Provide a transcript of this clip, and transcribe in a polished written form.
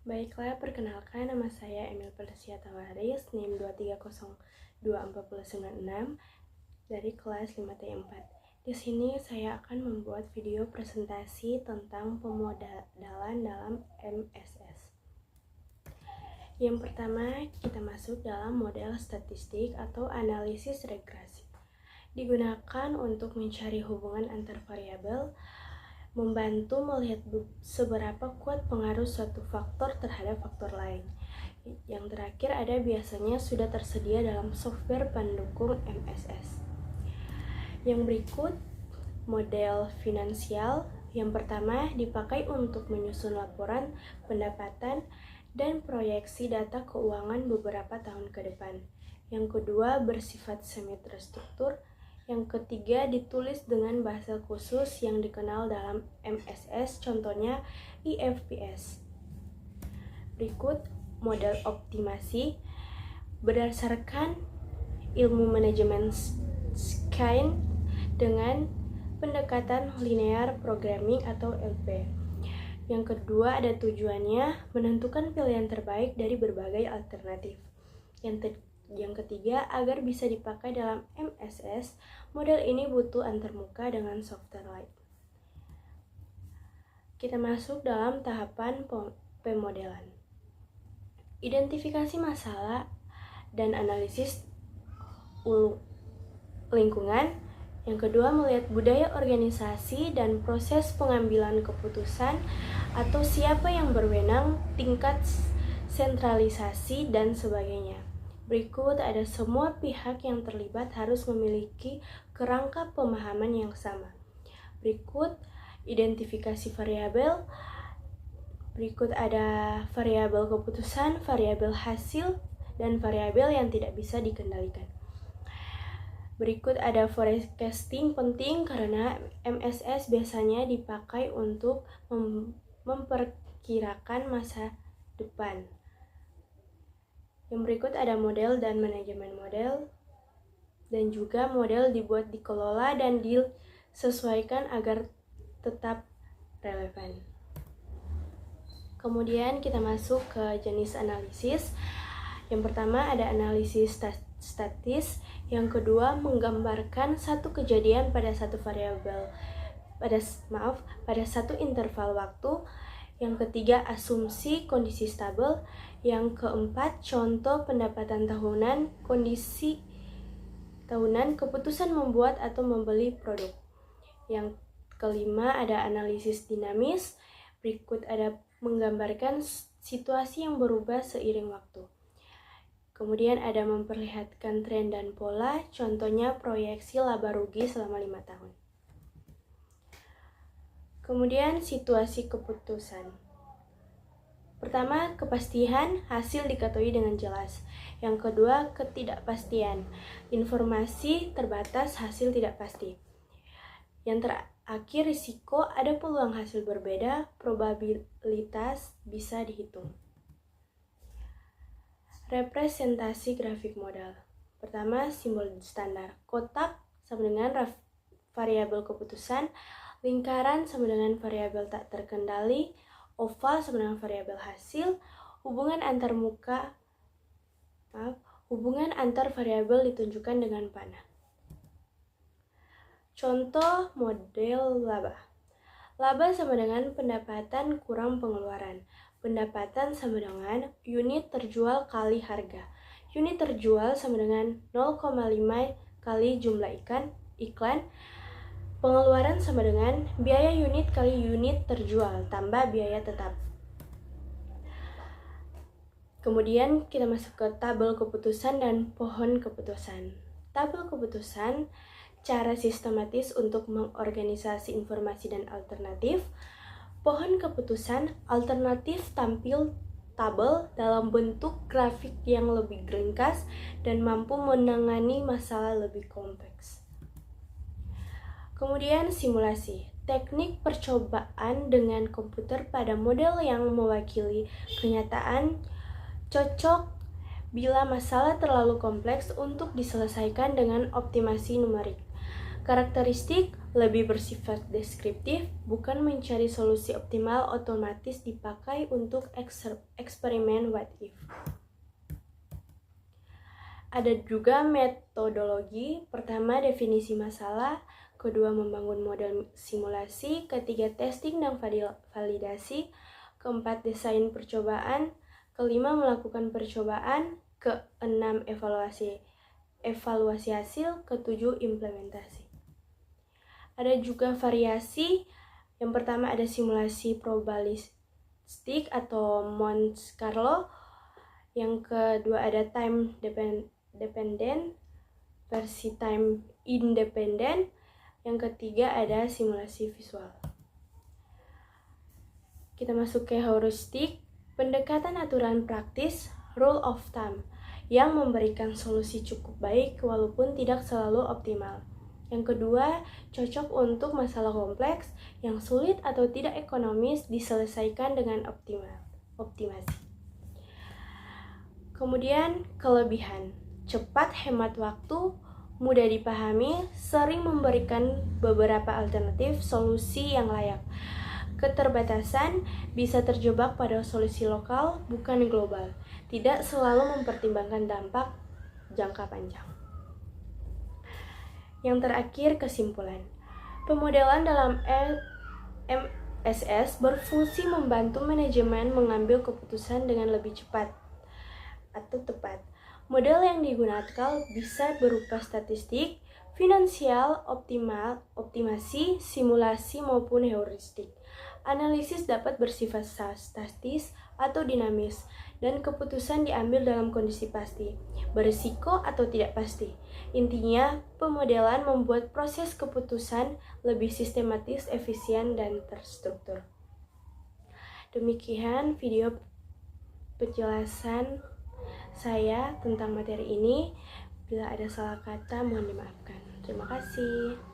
Baiklah, perkenalkan nama saya Emil Persia Tawaris, NIM 2302496 dari kelas 5T4. Di sini saya akan membuat video presentasi tentang pemodalan dalam MSS. Yang pertama, kita masuk dalam model statistik atau analisis regresi. Digunakan untuk mencari hubungan antar variabel, membantu melihat seberapa kuat pengaruh suatu faktor terhadap faktor lain. Yang terakhir ada biasanya sudah tersedia dalam software pendukung MSS. Yang berikut, model finansial. Yang pertama dipakai untuk menyusun laporan pendapatan dan proyeksi data keuangan beberapa tahun ke depan. Yang kedua bersifat semi terstruktur. Yang ketiga ditulis dengan bahasa khusus yang dikenal dalam MSS, contohnya IFPS. Berikut model optimasi berdasarkan ilmu manajemen Scain dengan pendekatan linear programming atau LP. Yang kedua ada tujuannya menentukan pilihan terbaik dari berbagai alternatif. Yang ketiga, agar bisa dipakai dalam MSS, model ini butuh antarmuka dengan software lain. Kita masuk dalam tahapan pemodelan. Identifikasi masalah dan analisis lingkungan. Yang kedua, melihat budaya organisasi dan proses pengambilan keputusan atau siapa yang berwenang, tingkat sentralisasi, dan sebagainya. Berikut ada semua pihak yang terlibat harus memiliki kerangka pemahaman yang sama. Berikut identifikasi variabel. Berikut ada variabel keputusan, variabel hasil, dan variabel yang tidak bisa dikendalikan. Berikut ada forecasting penting karena MSS biasanya dipakai untuk memperkirakan masa depan. Yang berikut ada model dan manajemen model, dan juga model dibuat, dikelola, dan disesuaikan agar tetap relevan. Kemudian kita masuk ke jenis analisis. Yang pertama ada analisis statis, yang kedua menggambarkan satu kejadian pada satu variabel pada satu interval waktu. Yang ketiga asumsi kondisi stabil. Yang keempat contoh pendapatan tahunan, kondisi tahunan, keputusan membuat atau membeli produk. Yang kelima ada analisis dinamis. Berikut ada menggambarkan situasi yang berubah seiring waktu. Kemudian ada memperlihatkan tren dan pola, contohnya proyeksi laba rugi selama 5 tahun. Kemudian situasi keputusan. Pertama, kepastian, hasil diketahui dengan jelas. Yang kedua, ketidakpastian, informasi terbatas, hasil tidak pasti. Yang terakhir, risiko, ada peluang hasil berbeda, probabilitas bisa dihitung. Representasi grafik modal. Pertama, simbol standar. Kotak sama dengan variabel keputusan, lingkaran sama dengan variabel tak terkendali, oval sama dengan variabel hasil, hubungan antar variabel ditunjukkan dengan panah. Contoh model laba. Laba sama dengan pendapatan kurang pengeluaran. Pendapatan sama dengan unit terjual kali harga. Unit terjual sama dengan 0,5 kali jumlah iklan. Pengeluaran sama dengan biaya unit kali unit terjual tambah biaya tetap. Kemudian kita masuk ke tabel keputusan dan pohon keputusan. Tabel keputusan, cara sistematis untuk mengorganisasi informasi dan alternatif. Pohon keputusan, alternatif tampil tabel dalam bentuk grafik yang lebih ringkas dan mampu menangani masalah lebih kompleks. Kemudian simulasi, teknik percobaan dengan komputer pada model yang mewakili kenyataan, cocok bila masalah terlalu kompleks untuk diselesaikan dengan optimasi numerik. Karakteristik, lebih bersifat deskriptif, bukan mencari solusi optimal otomatis dipakai untuk eksperimen what if. Ada juga metodologi, pertama definisi masalah, kedua membangun model simulasi, ketiga testing dan validasi, keempat desain percobaan, kelima melakukan percobaan, keenam evaluasi hasil, ketujuh implementasi. Ada juga variasi, yang pertama ada simulasi probabilistik atau Monte Carlo, yang kedua ada time dependent versi time independent, yang ketiga ada simulasi visual. Kita masuk ke heuristik, pendekatan aturan praktis, rule of thumb, yang memberikan solusi cukup baik walaupun tidak selalu optimal. Yang kedua, cocok untuk masalah kompleks yang sulit atau tidak ekonomis diselesaikan dengan optimasi. Kemudian, kelebihan, cepat, hemat waktu, mudah dipahami, sering memberikan beberapa alternatif solusi yang layak. Keterbatasan, bisa terjebak pada solusi lokal, bukan global. Tidak selalu mempertimbangkan dampak jangka panjang. Yang terakhir, kesimpulan. Pemodelan dalam MSS berfungsi membantu manajemen mengambil keputusan dengan lebih cepat atau tepat. Model yang digunakan bisa berupa statistik, finansial, optimasi, simulasi maupun heuristik. Analisis dapat bersifat statis atau dinamis, dan keputusan diambil dalam kondisi pasti, berisiko atau tidak pasti. Intinya, pemodelan membuat proses keputusan lebih sistematis, efisien, dan terstruktur. Demikian video penjelasan saya tentang materi ini. Bila ada salah kata, mohon dimaafkan. Terima kasih.